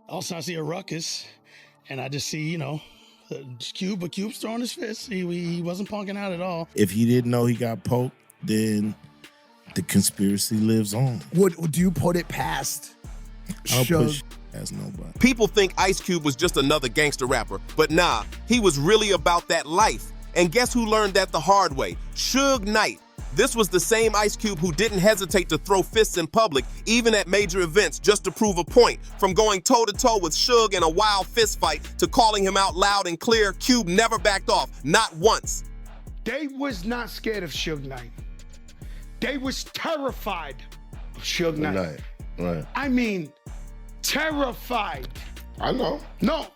Also, I see a ruckus, and I just see, Cube, but Cube's throwing his fist. He wasn't punking out at all. If he didn't know he got poked, then the conspiracy lives on. Do you put it past I don't Suge? push as nobody. People think Ice Cube was just another gangster rapper, but nah, he was really about that life. And guess who learned that the hard way? Suge Knight. This was the same Ice Cube who didn't hesitate to throw fists in public, even at major events, just to prove a point. From going toe-to-toe with Suge in a wild fist fight to calling him out loud and clear, Cube never backed off, not once. They was not scared of Suge Knight. They was terrified of Suge Knight. Right. I mean, terrified. I know. No,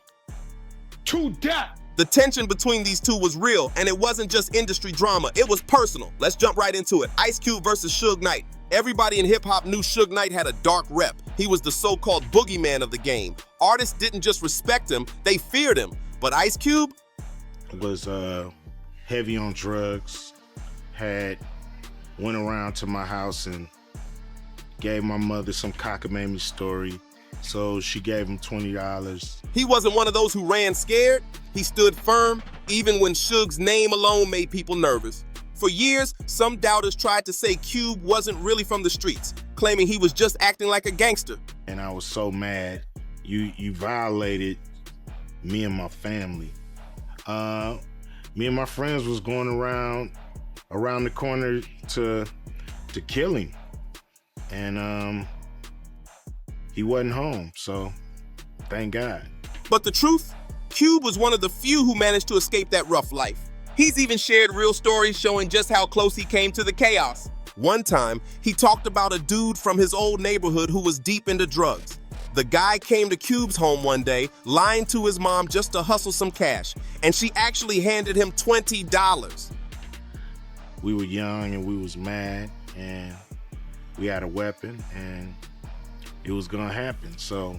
to death. The tension between these two was real, and it wasn't just industry drama, it was personal. Let's jump right into it. Ice Cube versus Suge Knight. Everybody in hip-hop knew Suge Knight had a dark rep. He was the so-called boogeyman of the game. Artists didn't just respect him, they feared him. But Ice Cube? Was heavy on drugs, went around to my house and gave my mother some cockamamie story. So she gave him $20. He wasn't one of those who ran scared. He stood firm, even when Suge's name alone made people nervous. For years, some doubters tried to say Cube wasn't really from the streets, claiming he was just acting like a gangster. And I was so mad. You violated me and my family. Me and my friends was going around the corner to kill him. And he wasn't home, so thank God. But the truth? Cube was one of the few who managed to escape that rough life. He's even shared real stories showing just how close he came to the chaos. One time, he talked about a dude from his old neighborhood who was deep into drugs. The guy came to Cube's home one day, lying to his mom just to hustle some cash, and she actually handed him $20. We were young and we was mad, and we had a weapon, and it was gonna happen. So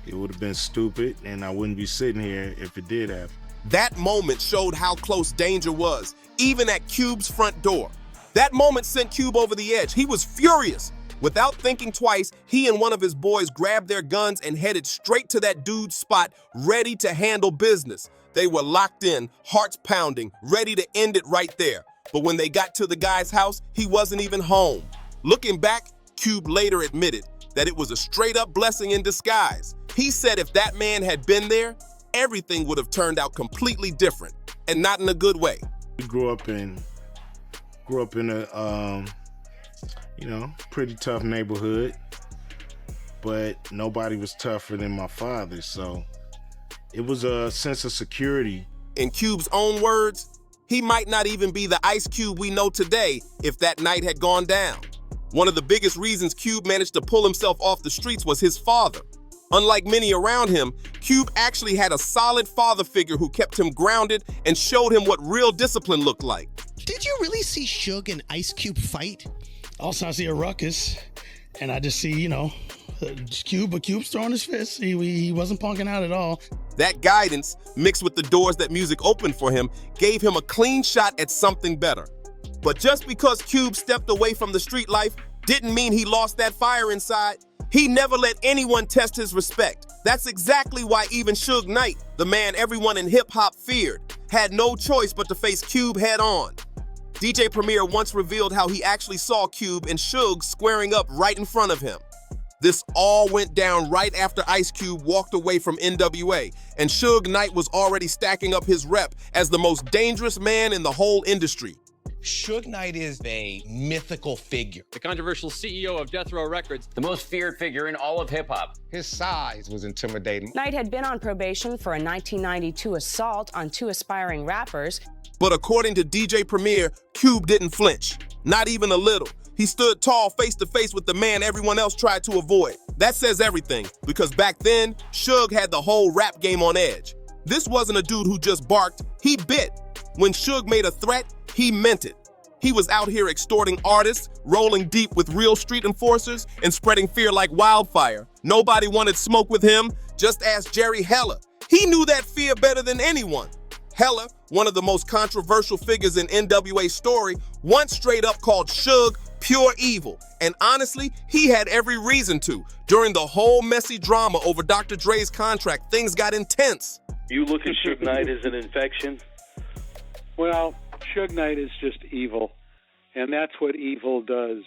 it would have been stupid, and I wouldn't be sitting here if it did happen. That moment showed how close danger was, even at Cube's front door. That moment sent Cube over the edge. He was furious. Without thinking twice, he and one of his boys grabbed their guns and headed straight to that dude's spot, ready to handle business. They were locked in, hearts pounding, ready to end it right there. But when they got to the guy's house, he wasn't even home. Looking back, Cube later admitted that it was a straight-up blessing in disguise. He said if that man had been there, everything would have turned out completely different, and not in a good way. We grew up in a pretty tough neighborhood, but nobody was tougher than my father, so it was a sense of security. In Cube's own words, he might not even be the Ice Cube we know today if that night had gone down. One of the biggest reasons Cube managed to pull himself off the streets was his father. Unlike many around him, Cube actually had a solid father figure who kept him grounded and showed him what real discipline looked like. Did you really see Suge and Ice Cube fight? Also, I see a ruckus, and I just see, Cube, but Cube's throwing his fist. He wasn't punking out at all. That guidance, mixed with the doors that music opened for him, gave him a clean shot at something better. But just because Cube stepped away from the street life didn't mean he lost that fire inside. He never let anyone test his respect. That's exactly why even Suge Knight, the man everyone in hip-hop feared, had no choice but to face Cube head-on. DJ Premier once revealed how he actually saw Cube and Suge squaring up right in front of him. This all went down right after Ice Cube walked away from N.W.A, and Suge Knight was already stacking up his rep as the most dangerous man in the whole industry. Suge Knight is a mythical figure. The controversial CEO of N.W.A Records. The most feared figure in all of hip-hop. His size was intimidating. Knight had been on probation for a 1992 assault on 2 aspiring rappers. But according to DJ Premier, Cube didn't flinch, not even a little. He stood tall face to face with the man everyone else tried to avoid. That says everything, because back then, Suge had the whole rap game on edge. This wasn't a dude who just barked, he bit. When Suge made a threat, he meant it. He was out here extorting artists, rolling deep with real street enforcers, and spreading fear like wildfire. Nobody wanted smoke with him. Just ask Jerry Heller. He knew that fear better than anyone. Heller, one of the most controversial figures in N.W.A.'s story, once straight up called Suge pure evil. And honestly, he had every reason to. During the whole messy drama over Dr. Dre's contract, things got intense. You look at Suge Knight as an infection? Well, Suge Knight is just evil, and that's what evil does.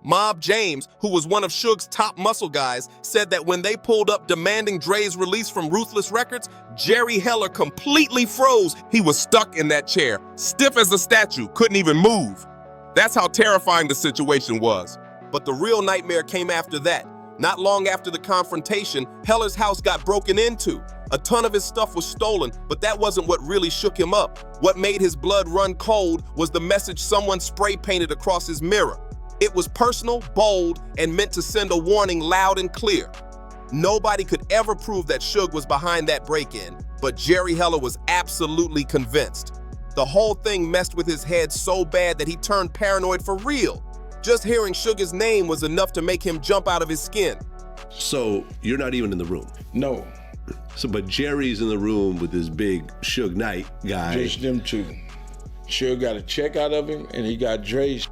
Mob James, who was one of Suge's top muscle guys, said that when they pulled up demanding Dre's release from Ruthless Records, Jerry Heller completely froze. He was stuck in that chair, stiff as a statue, couldn't even move. That's how terrifying the situation was. But the real nightmare came after that. Not long after the confrontation, Heller's house got broken into. A ton of his stuff was stolen, but that wasn't what really shook him up. What made his blood run cold was the message someone spray painted across his mirror. It was personal, bold, and meant to send a warning loud and clear. Nobody could ever prove that Suge was behind that break-in, but Jerry Heller was absolutely convinced. The whole thing messed with his head so bad that he turned paranoid for real. Just hearing Suge's name was enough to make him jump out of his skin. So you're not even in the room? No. So, but Jerry's in the room with this big Suge Knight guy. Just them two. Suge got a check out of him, and he got Dre's.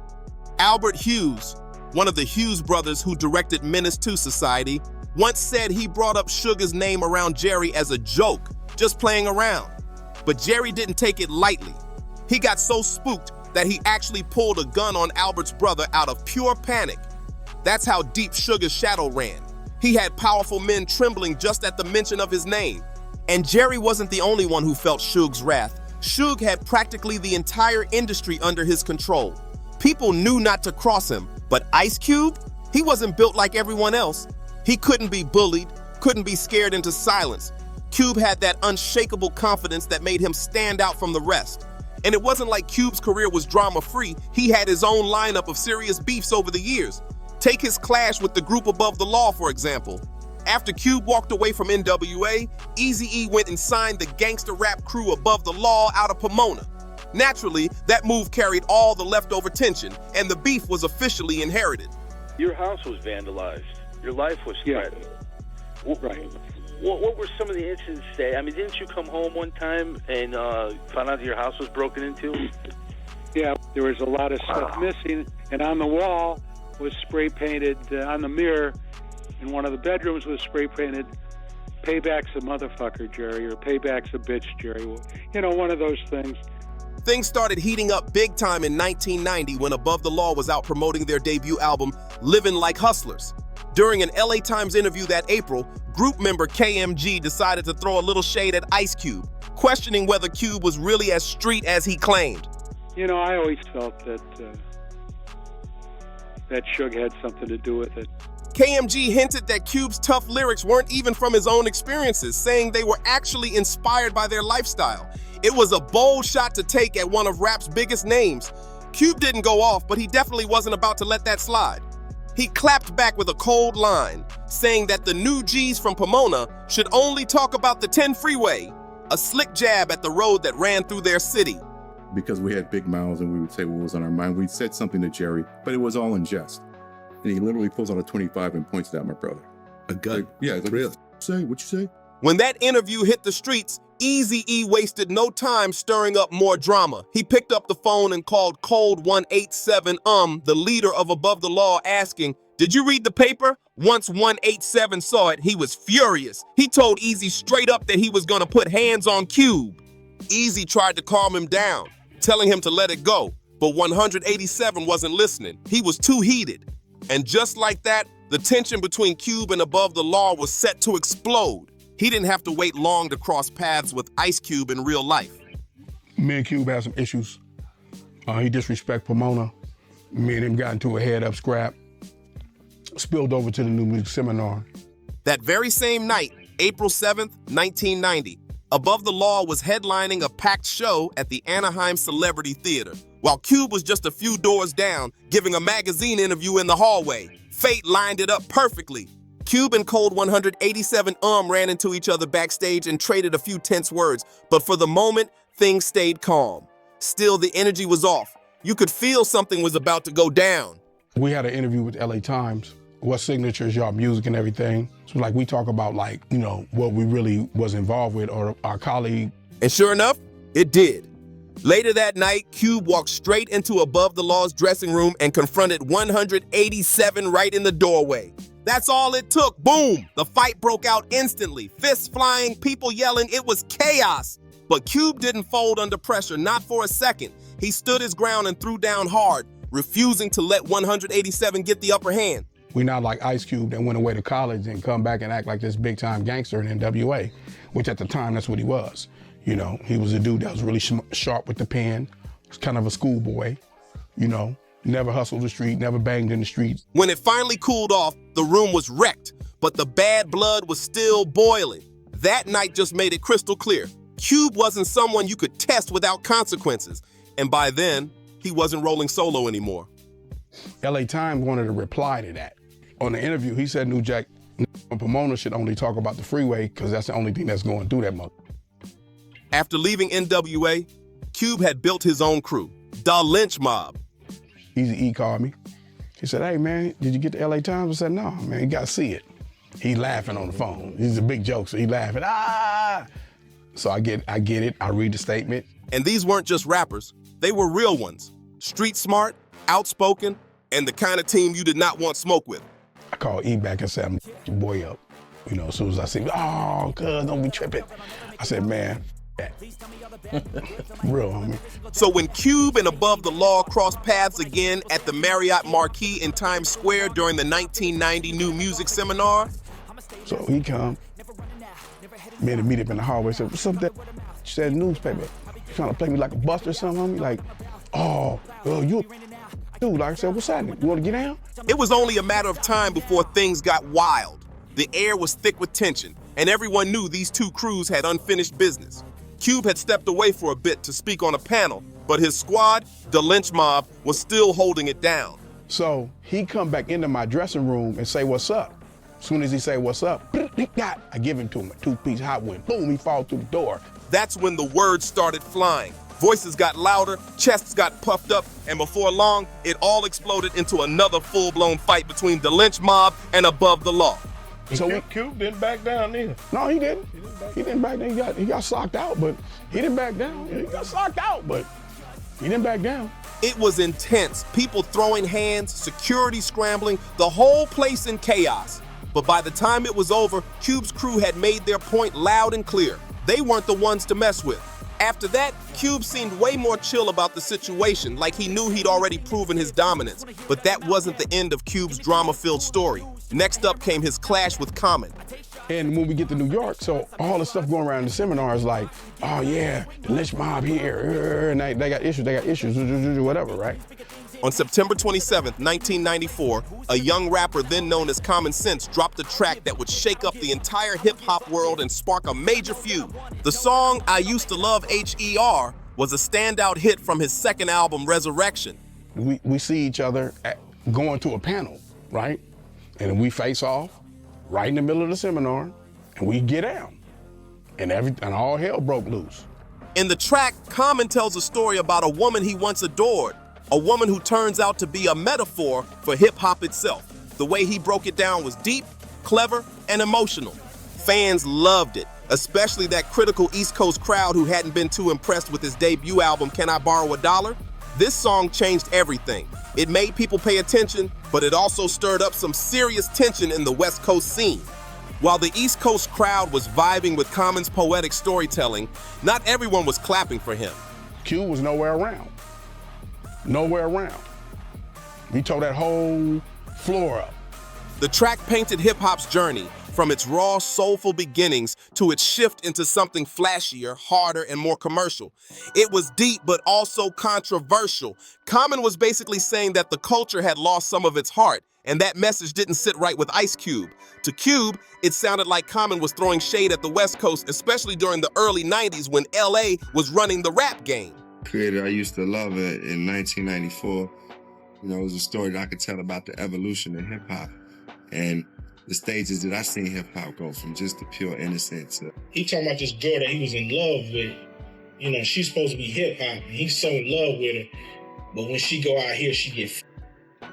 Albert Hughes, one of the Hughes brothers who directed Menace to Society, once said he brought up Suge's name around Jerry as a joke, just playing around. But Jerry didn't take it lightly. He got so spooked that he actually pulled a gun on Albert's brother out of pure panic. That's how deep Suge's shadow ran. He had powerful men trembling just at the mention of his name. And Jerry wasn't the only one who felt Suge's wrath. Suge had practically the entire industry under his control. People knew not to cross him, but Ice Cube? He wasn't built like everyone else. He couldn't be bullied, couldn't be scared into silence. Cube had that unshakable confidence that made him stand out from the rest. And it wasn't like Cube's career was drama-free. He had his own lineup of serious beefs over the years. Take his clash with the group Above the Law, for example. After Cube walked away from N.W.A, Eazy-E went and signed the gangster rap crew Above the Law out of Pomona. Naturally, that move carried all the leftover tension, and the beef was officially inherited. Your house was vandalized. Your life was threatened. Right. What were some of the incidents that, I mean, didn't you come home one time and found out that your house was broken into? Yeah, there was a lot of stuff missing, and on the wall was spray painted, on the mirror in one of the bedrooms was spray painted, "Payback's a motherfucker, Jerry," or "Payback's a bitch, Jerry." You know, one of those things. Things started heating up big time in 1990 when Above the Law was out promoting their debut album, Living Like Hustlers. During an LA Times interview that April, group member KMG decided to throw a little shade at Ice Cube, questioning whether Cube was really as street as he claimed. You know, I always felt that that Suge had something to do with it. KMG hinted that Cube's tough lyrics weren't even from his own experiences, saying they were actually inspired by their lifestyle. It was a bold shot to take at one of rap's biggest names. Cube didn't go off, but he definitely wasn't about to let that slide. He clapped back with a cold line, saying that the new G's from Pomona should only talk about the 10 freeway, a slick jab at the road that ran through their city. Because we had big mouths and we would say what was on our mind, we said something to Jerry, but it was all in jest. And he literally pulls out a 25 and points it at my brother. A gun? Like, yeah, like, really? What you say? When that interview hit the streets, Eazy-E wasted no time stirring up more drama. He picked up the phone and called Code 187, the leader of Above the Law, asking, "Did you read the paper?" Once 187 saw it, he was furious. He told Eazy straight up that he was gonna put hands on Cube. Eazy tried to calm him down, telling him to let it go, but 187 wasn't listening. He was too heated. And just like that, the tension between Cube and Above the Law was set to explode. He didn't have to wait long to cross paths with Ice Cube in real life. Me and Cube had some issues. He disrespected Pomona. Me and him got into a head-up scrap. Spilled over to the New Music Seminar. That very same night, April 7th, 1990, Above the Law was headlining a packed show at the Anaheim Celebrity Theater, while Cube was just a few doors down, giving a magazine interview in the hallway. Fate lined it up perfectly. Cube and Code 187 ran into each other backstage and traded a few tense words, but for the moment, things stayed calm. Still, the energy was off. You could feel something was about to go down. We had an interview with LA Times. What signatures, y'all music and everything. So we talk about what we really was involved with, or our colleague. And sure enough, It did. Later that night, Cube walked straight into Above the Law's dressing room and confronted 187 right in the doorway. That's all it took. Boom! The fight broke out instantly. Fists flying, people yelling. It was chaos. But Cube didn't fold under pressure, not for a second. He stood his ground and threw down hard, refusing to let 187 get the upper hand. We're not like Ice Cube that went away to college and come back and act like this big-time gangster in N.W.A, which at the time, that's what he was. You know, he was a dude that was really sharp with the pen, was kind of a schoolboy, you know, never hustled the street, never banged in the street. When it finally cooled off, the room was wrecked, but the bad blood was still boiling. That night just made it crystal clear. Cube wasn't someone you could test without consequences. And by then, he wasn't rolling solo anymore. LA Times wanted to reply to that. On the interview, he said New Jack and Pomona should only talk about the freeway because that's the only thing that's going through that mother. After leaving N.W.A, Cube had built his own crew, the Lynch Mob. Eazy-E called me. He said, hey man, did you get the LA Times? I said, no, man, you gotta see it. He laughing on the phone. He's a big joke, so he laughing, ah! So I get it, I read the statement. And these weren't just rappers, they were real ones. Street smart, outspoken, and the kind of team you did not want smoke with. I called E back and said, I'm your boy up. You know, as soon as I see, oh, cuz, don't be tripping. I said, man, real homie. So when Cube and Above the Law crossed paths again at the Marriott Marquis in Times Square during the 1990 New Music Seminar. So he come, me and meet up in the hallway, said, what's up that? She said, newspaper. You trying to play me like a bust or something, homie? Like, oh, you dude. Like I said, what's happening? You want to get down? It was only a matter of time before things got wild. The air was thick with tension, and everyone knew these two crews had unfinished business. Cube had stepped away for a bit to speak on a panel, but his squad, the Lynch Mob, was still holding it down. So he come back into my dressing room and say, what's up? As soon as he say, what's up? I give him to him, a two-piece hot wind. Boom, he fall through the door. That's when the words started flying. Voices got louder, chests got puffed up, and before long, it all exploded into another full-blown fight between the Lynch Mob and Above the Law. So Cube didn't back down either. No, he didn't. He didn't back down. He got socked out, but he didn't back down. He got socked out, but he didn't back down. It was intense. People throwing hands, security scrambling, the whole place in chaos. But by the time it was over, Cube's crew had made their point loud and clear. They weren't the ones to mess with. After that, Cube seemed way more chill about the situation, like he knew he'd already proven his dominance. But that wasn't the end of Cube's drama-filled story. Next up came his clash with Common. And when we get to New York, so all the stuff going around the seminar is like, oh yeah, the Lynch Mob here, and they got issues, whatever, right? On September 27th, 1994, a young rapper then known as Common Sense dropped a track that would shake up the entire hip-hop world and spark a major feud. The song, I Used to Love H.E.R., was a standout hit from his second album, Resurrection. We see each other going to a panel, right? And we face off right in the middle of the seminar, and we get down. And all hell broke loose. In the track, Common tells a story about a woman he once adored, a woman who turns out to be a metaphor for hip-hop itself. The way he broke it down was deep, clever, and emotional. Fans loved it, especially that critical East Coast crowd who hadn't been too impressed with his debut album, Can I Borrow a Dollar? This song changed everything. It made people pay attention, but it also stirred up some serious tension in the West Coast scene. While the East Coast crowd was vibing with Common's poetic storytelling, not everyone was clapping for him. Q was nowhere around. Nowhere around. We tore that whole floor up. The track painted hip-hop's journey from its raw, soulful beginnings to its shift into something flashier, harder, and more commercial. It was deep, but also controversial. Common was basically saying that the culture had lost some of its heart, and that message didn't sit right with Ice Cube. To Cube, it sounded like Common was throwing shade at the West Coast, especially during the early 90s when L.A. was running the rap game. Created I Used to Love It in 1994. You know, it was a story that I could tell about the evolution of hip-hop and the stages that I seen hip-hop go from just the pure innocence to... He talking about this girl that he was in love with. You know, she's supposed to be hip-hop, and he's so in love with her. But when she go out here, she get...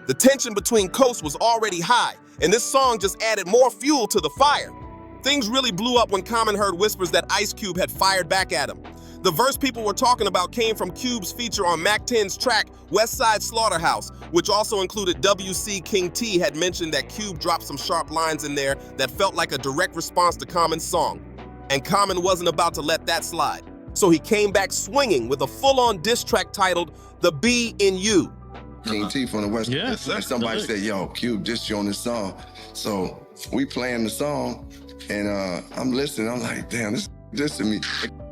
The tension between coasts was already high, and this song just added more fuel to the fire. Things really blew up when Common heard whispers that Ice Cube had fired back at him. The verse people were talking about came from Cube's feature on Mac 10's track, West Side Slaughterhouse, which also included W.C. King T had mentioned that Cube dropped some sharp lines in there that felt like a direct response to Common's song. And Common wasn't about to let that slide. So he came back swinging with a full-on diss track titled The B in You. King T from the West. Yeah, and somebody said, yo, Cube dissed you on this song. So we playing the song, and I'm listening. I'm like, damn, this dissing me.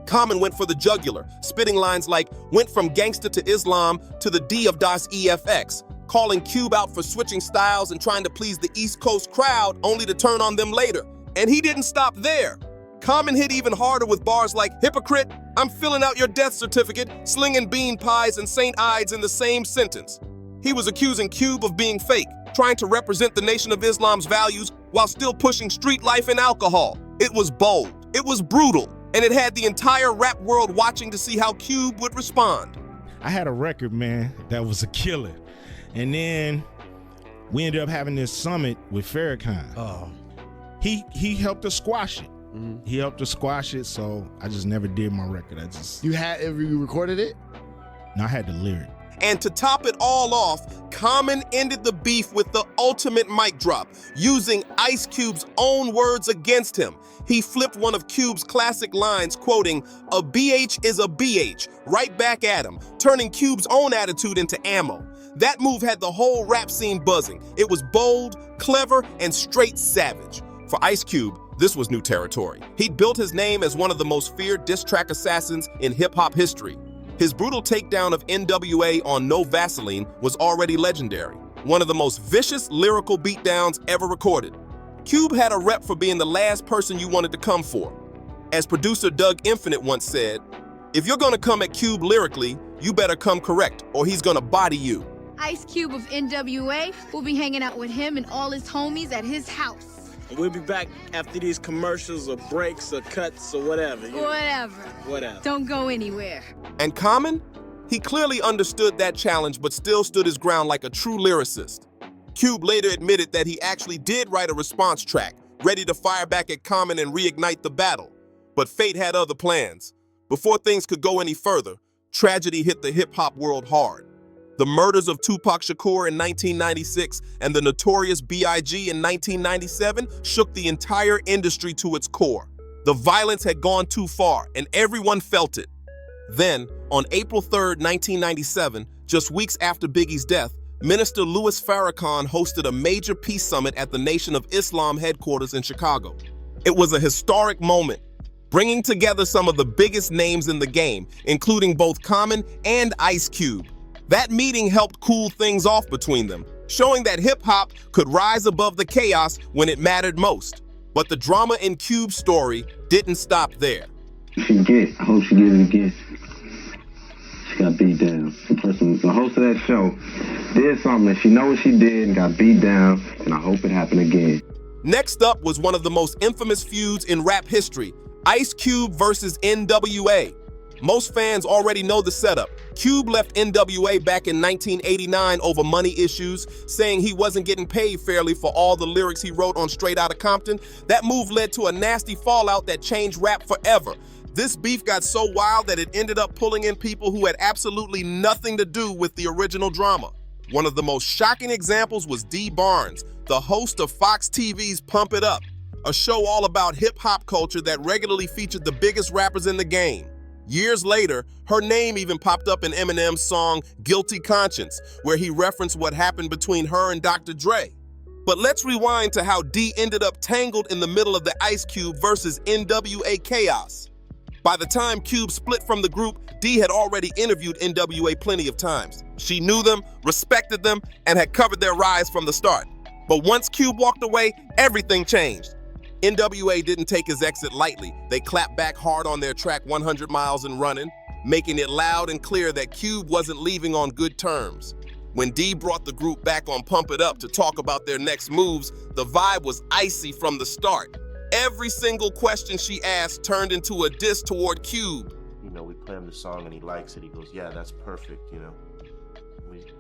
Common went for the jugular, spitting lines like, went from gangster to Islam to the D of Das EFX, calling Cube out for switching styles and trying to please the East Coast crowd only to turn on them later. And he didn't stop there. Common hit even harder with bars like, hypocrite, I'm filling out your death certificate, slinging bean pies and St. Ides in the same sentence. He was accusing Cube of being fake, trying to represent the Nation of Islam's values while still pushing street life and alcohol. It was bold, it was brutal, and it had the entire rap world watching to see how Cube would respond. I had a record, man, that was a killer. And then we ended up having this summit with Farrakhan. Oh. He helped us squash it. He helped us squash it, so I just never did my record. You recorded it? No, I had the lyric. And to top it all off, Common ended the beef with the ultimate mic drop, using Ice Cube's own words against him. He flipped one of Cube's classic lines, quoting, "A BH is a BH," right back at him, turning Cube's own attitude into ammo. That move had the whole rap scene buzzing. It was bold, clever, and straight savage. For Ice Cube, this was new territory. He'd built his name as one of the most feared diss track assassins in hip-hop history. His brutal takedown of N.W.A. on No Vaseline was already legendary, one of the most vicious lyrical beatdowns ever recorded. Cube had a rep for being the last person you wanted to come for. As producer Doug Infinite once said, if you're gonna come at Cube lyrically, you better come correct, or he's gonna body you. Ice Cube of N.W.A. will be hanging out with him and all his homies at his house. We'll be back after these commercials or breaks or cuts or whatever. Whatever. Don't go anywhere. And Common? He clearly understood that challenge but still stood his ground like a true lyricist. Cube later admitted that he actually did write a response track, ready to fire back at Common and reignite the battle. But fate had other plans. Before things could go any further, tragedy hit the hip-hop world hard. The murders of Tupac Shakur in 1996 and the notorious B.I.G. in 1997 shook the entire industry to its core. The violence had gone too far, and everyone felt it. Then, on April 3rd, 1997, just weeks after Biggie's death, Minister Louis Farrakhan hosted a major peace summit at the Nation of Islam headquarters in Chicago. It was a historic moment, bringing together some of the biggest names in the game, including both Common and Ice Cube. That meeting helped cool things off between them, showing that hip-hop could rise above the chaos when it mattered most. But the drama in Cube's story didn't stop there. I hope she gets it again. She got beat down. The host of that show did something that she knows she did and got beat down, and I hope it happened again. Next up was one of the most infamous feuds in rap history, Ice Cube versus N.W.A. Most fans already know the setup. Cube left N.W.A. back in 1989 over money issues, saying he wasn't getting paid fairly for all the lyrics he wrote on Straight Outta Compton. That move led to a nasty fallout that changed rap forever. This beef got so wild that it ended up pulling in people who had absolutely nothing to do with the original drama. One of the most shocking examples was Dee Barnes, the host of Fox TV's Pump It Up, a show all about hip-hop culture that regularly featured the biggest rappers in the game. Years later, her name even popped up in Eminem's song Guilty Conscience, where he referenced what happened between her and Dr. Dre. But let's rewind to how Dee ended up tangled in the middle of the Ice Cube versus N.W.A. chaos. By the time Cube split from the group, Dee had already interviewed N.W.A. plenty of times. She knew them, respected them, and had covered their rise from the start. But once Cube walked away, everything changed. N.W.A. didn't take his exit lightly. They clapped back hard on their track 100 Miles and Running, making it loud and clear that Cube wasn't leaving on good terms. When Dee brought the group back on Pump It Up to talk about their next moves, the vibe was icy from the start. Every single question she asked turned into a diss toward Cube. You know, we play him the song and he likes it. He goes, yeah, that's perfect, you know.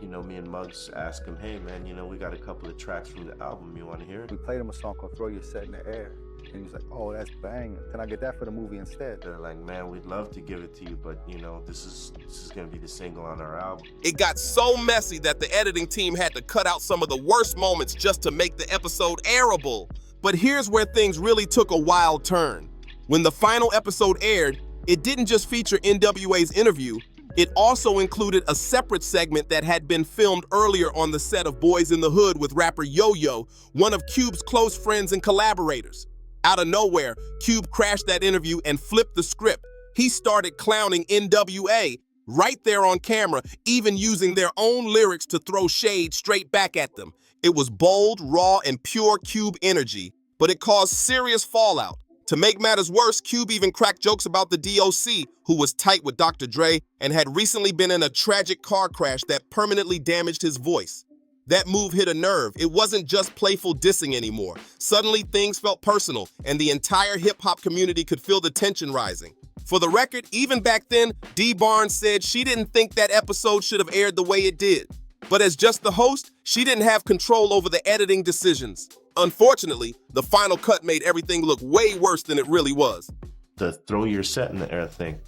me and Muggs asked him, hey man, we got a couple of tracks from the album, you want to hear it? We played him a song called Throw Your Set in the Air. And he was like, oh, that's banging. Can I get that for the movie instead? They're like, man, we'd love to give it to you, but this is gonna be the single on our album. It got so messy that the editing team had to cut out some of the worst moments just to make the episode airable. But here's where things really took a wild turn. When the final episode aired, it didn't just feature N.W.A.'s interview, it also included a separate segment that had been filmed earlier on the set of Boys in the Hood with rapper Yo-Yo, one of Cube's close friends and collaborators. Out of nowhere, Cube crashed that interview and flipped the script. He started clowning N.W.A. right there on camera, even using their own lyrics to throw shade straight back at them. It was bold, raw, and pure Cube energy, but it caused serious fallout. To make matters worse, Cube even cracked jokes about the D.O.C., who was tight with Dr. Dre and had recently been in a tragic car crash that permanently damaged his voice. That move hit a nerve. It wasn't just playful dissing anymore. Suddenly, things felt personal, and the entire hip-hop community could feel the tension rising. For the record, even back then, Dee Barnes said she didn't think that episode should have aired the way it did. But as just the host, she didn't have control over the editing decisions. Unfortunately, the final cut made everything look way worse than it really was. The throw your set in the air thing.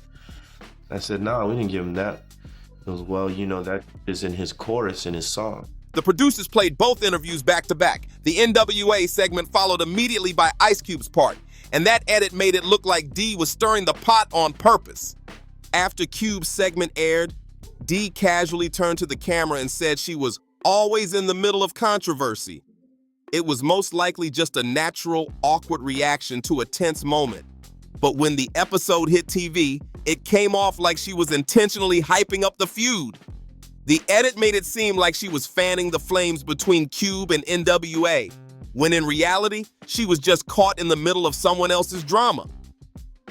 I said, no, we didn't give him that. It was, well, that is in his chorus in his song. The producers played both interviews back to back. The N.W.A. segment followed immediately by Ice Cube's part, and that edit made it look like Dee was stirring the pot on purpose. After Cube's segment aired, Dee casually turned to the camera and said she was always in the middle of controversy. It was most likely just a natural, awkward reaction to a tense moment. But when the episode hit TV, it came off like she was intentionally hyping up the feud. The edit made it seem like she was fanning the flames between Cube and N.W.A., when in reality, she was just caught in the middle of someone else's drama.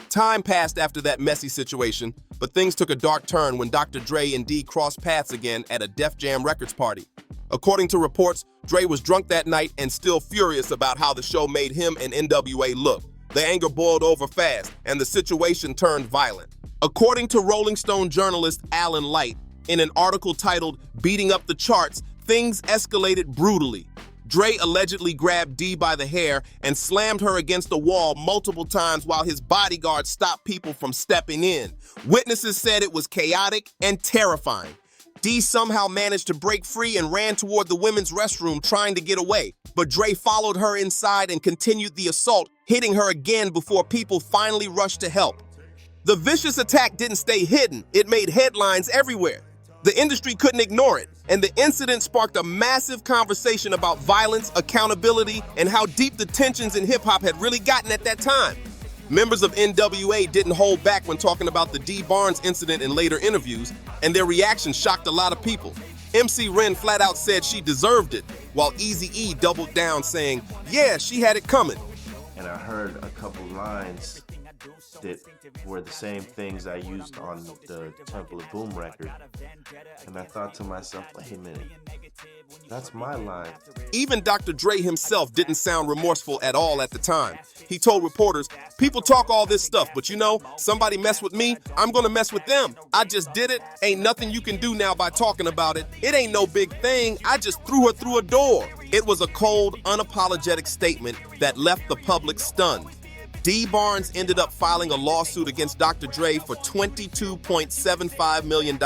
Time passed after that messy situation, but things took a dark turn when Dr. Dre and Dee crossed paths again at a Def Jam Records party. According to reports, Dre was drunk that night and still furious about how the show made him and N.W.A. look. The anger boiled over fast, and the situation turned violent. According to Rolling Stone journalist Alan Light, in an article titled "Beating Up the Charts," things escalated brutally. Dre allegedly grabbed Dee by the hair and slammed her against the wall multiple times while his bodyguard stopped people from stepping in. Witnesses said it was chaotic and terrifying. Dee somehow managed to break free and ran toward the women's restroom trying to get away, but Dre followed her inside and continued the assault, hitting her again before people finally rushed to help. The vicious attack didn't stay hidden. It made headlines everywhere. The industry couldn't ignore it, and the incident sparked a massive conversation about violence, accountability, and how deep the tensions in hip-hop had really gotten at that time. Members of N.W.A. didn't hold back when talking about the Dee Barnes incident in later interviews, and their reaction shocked a lot of people. MC Ren flat out said she deserved it, while Eazy-E doubled down saying, yeah, she had it coming. And I heard a couple lines that were the same things I used on the Temple of Boom record. And I thought to myself, wait a minute, that's my line. Even Dr. Dre himself didn't sound remorseful at all at the time. He told reporters, people talk all this stuff, but somebody mess with me, I'm gonna mess with them. I just did it. Ain't nothing you can do now by talking about it. It ain't no big thing. I just threw her through a door. It was a cold, unapologetic statement that left the public stunned. Dee Barnes ended up filing a lawsuit against Dr. Dre for $22.75 million,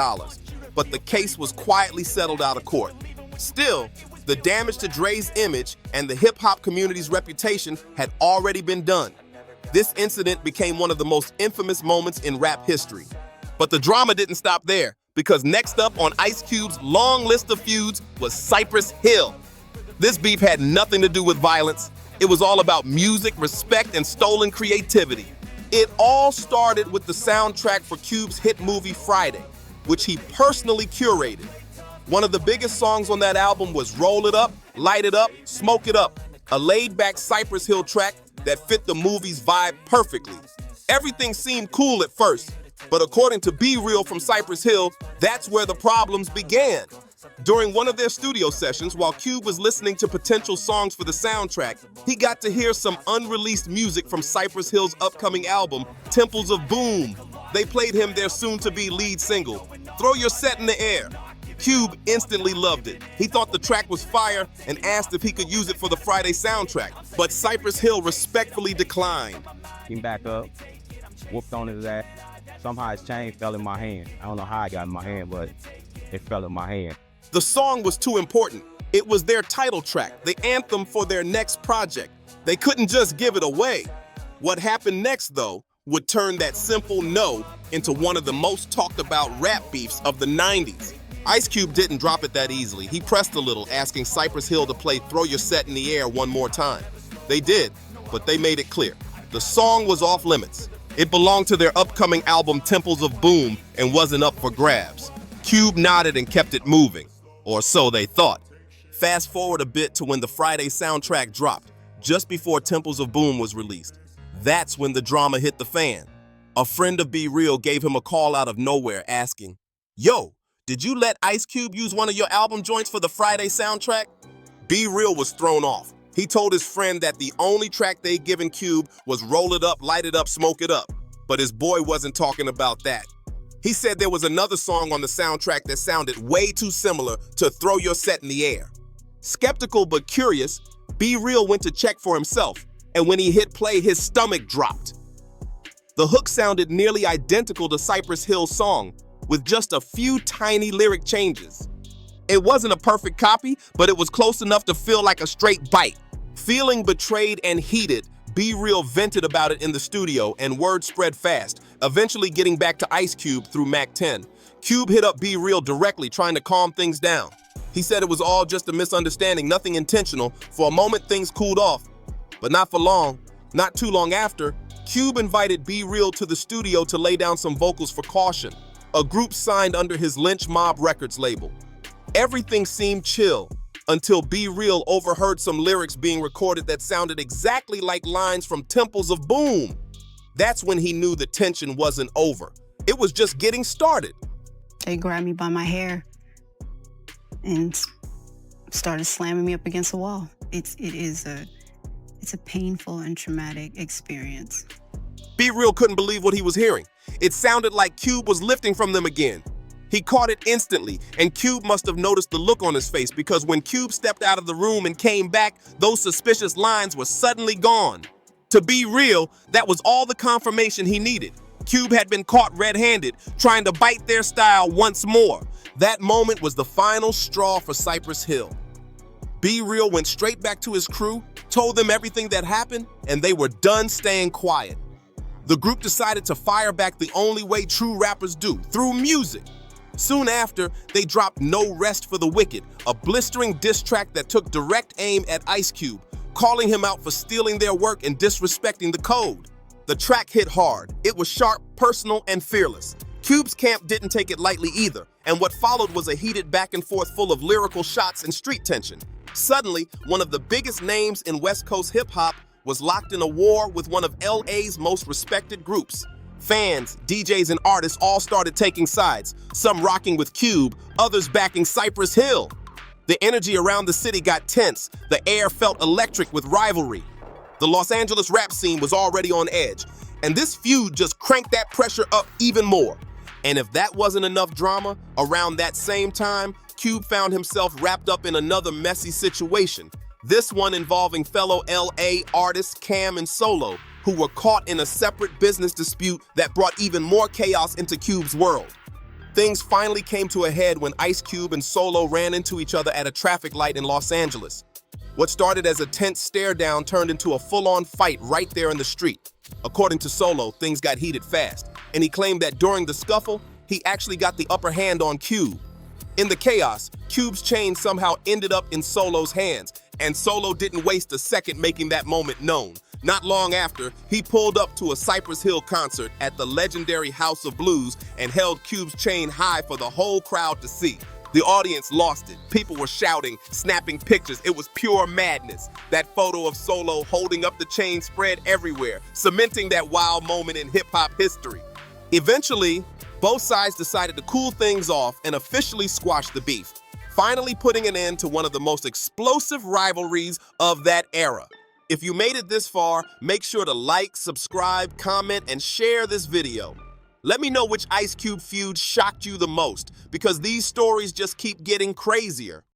but the case was quietly settled out of court. Still, the damage to Dre's image and the hip-hop community's reputation had already been done. This incident became one of the most infamous moments in rap history. But the drama didn't stop there, because next up on Ice Cube's long list of feuds was Cypress Hill. This beef had nothing to do with violence. It was all about music, respect, and stolen creativity. It all started with the soundtrack for Cube's hit movie Friday, which he personally curated. One of the biggest songs on that album was Roll It Up, Light It Up, Smoke It Up, a laid-back Cypress Hill track that fit the movie's vibe perfectly. Everything seemed cool at first, but according to Be Real from Cypress Hill, that's where the problems began. During one of their studio sessions, while Cube was listening to potential songs for the soundtrack, he got to hear some unreleased music from Cypress Hill's upcoming album, Temples of Boom. They played him their soon-to-be lead single, Throw Your Set in the Air. Cube instantly loved it. He thought the track was fire and asked if he could use it for the Friday soundtrack, but Cypress Hill respectfully declined. Came back up, whooped on his ass. Somehow his chain fell in my hand. I don't know how it got in my hand, but it fell in my hand. The song was too important. It was their title track, the anthem for their next project. They couldn't just give it away. What happened next, though, would turn that simple no into one of the most talked about rap beefs of the 90s. Ice Cube didn't drop it that easily. He pressed a little, asking Cypress Hill to play Throw Your Set in the Air one more time. They did, but they made it clear. The song was off limits. It belonged to their upcoming album Temples of Boom and wasn't up for grabs. Cube nodded and kept it moving, or so they thought. Fast forward a bit to when the Friday soundtrack dropped, just before Temples of Boom was released. That's when the drama hit the fan. A friend of Be Real gave him a call out of nowhere asking, "Yo, did you let Ice Cube use one of your album joints for the Friday soundtrack?" Be Real was thrown off. He told his friend that the only track they'd given Cube was Roll It Up, Light It Up, Smoke It Up. But his boy wasn't talking about that. He said there was another song on the soundtrack that sounded way too similar to Throw Your Set in the Air. Skeptical but curious, Be Real went to check for himself, and when he hit play, his stomach dropped. The hook sounded nearly identical to Cypress Hill's song, with just a few tiny lyric changes. It wasn't a perfect copy, but it was close enough to feel like a straight bite. Feeling betrayed and heated, Be Real vented about it in the studio, and word spread fast, eventually getting back to Ice Cube through Mac 10. Cube hit up Be Real directly, trying to calm things down. He said it was all just a misunderstanding, nothing intentional. For a moment, things cooled off, but not for long. Not too long after, Cube invited Be Real to the studio to lay down some vocals for Caution, a group signed under his Lynch Mob Records label. Everything seemed chill until Be Real overheard some lyrics being recorded that sounded exactly like lines from Temples of Boom. That's when he knew the tension wasn't over. It was just getting started. They grabbed me by my hair and started slamming me up against the wall. It's a painful and traumatic experience. Be Real couldn't believe what he was hearing. It sounded like Cube was lifting from them again. He caught it instantly, and Cube must have noticed the look on his face, because when Cube stepped out of the room and came back, those suspicious lines were suddenly gone. To Be Real, that was all the confirmation he needed. Cube had been caught red-handed, trying to bite their style once more. That moment was the final straw for Cypress Hill. Be Real went straight back to his crew, told them everything that happened, and they were done staying quiet. The group decided to fire back the only way true rappers do, through music. Soon after, they dropped No Rest for the Wicked, a blistering diss track that took direct aim at Ice Cube, calling him out for stealing their work and disrespecting the code. The track hit hard. It was sharp, personal, and fearless. Cube's camp didn't take it lightly either, and what followed was a heated back and forth full of lyrical shots and street tension. Suddenly, one of the biggest names in West Coast hip-hop was locked in a war with one of L.A.'s most respected groups. Fans, DJs, and artists all started taking sides, some rocking with Cube, others backing Cypress Hill. The energy around the city got tense. The air felt electric with rivalry. The Los Angeles rap scene was already on edge, and this feud just cranked that pressure up even more. And if that wasn't enough drama, around that same time, Cube found himself wrapped up in another messy situation. This one involving fellow L.A. artists Cam and Solo, who were caught in a separate business dispute that brought even more chaos into Cube's world. Things finally came to a head when Ice Cube and Solo ran into each other at a traffic light in Los Angeles. What started as a tense stare-down turned into a full-on fight right there in the street. According to Solo, things got heated fast, and he claimed that during the scuffle, he actually got the upper hand on Cube. In the chaos, Cube's chain somehow ended up in Solo's hands, and Solo didn't waste a second making that moment known. Not long after, he pulled up to a Cypress Hill concert at the legendary House of Blues and held Cube's chain high for the whole crowd to see. The audience lost it. People were shouting, snapping pictures. It was pure madness. That photo of Solo holding up the chain spread everywhere, cementing that wild moment in hip-hop history. Eventually, both sides decided to cool things off and officially squash the beef, finally putting an end to one of the most explosive rivalries of that era. If you made it this far, make sure to like, subscribe, comment, and share this video. Let me know which Ice Cube feud shocked you the most, because these stories just keep getting crazier.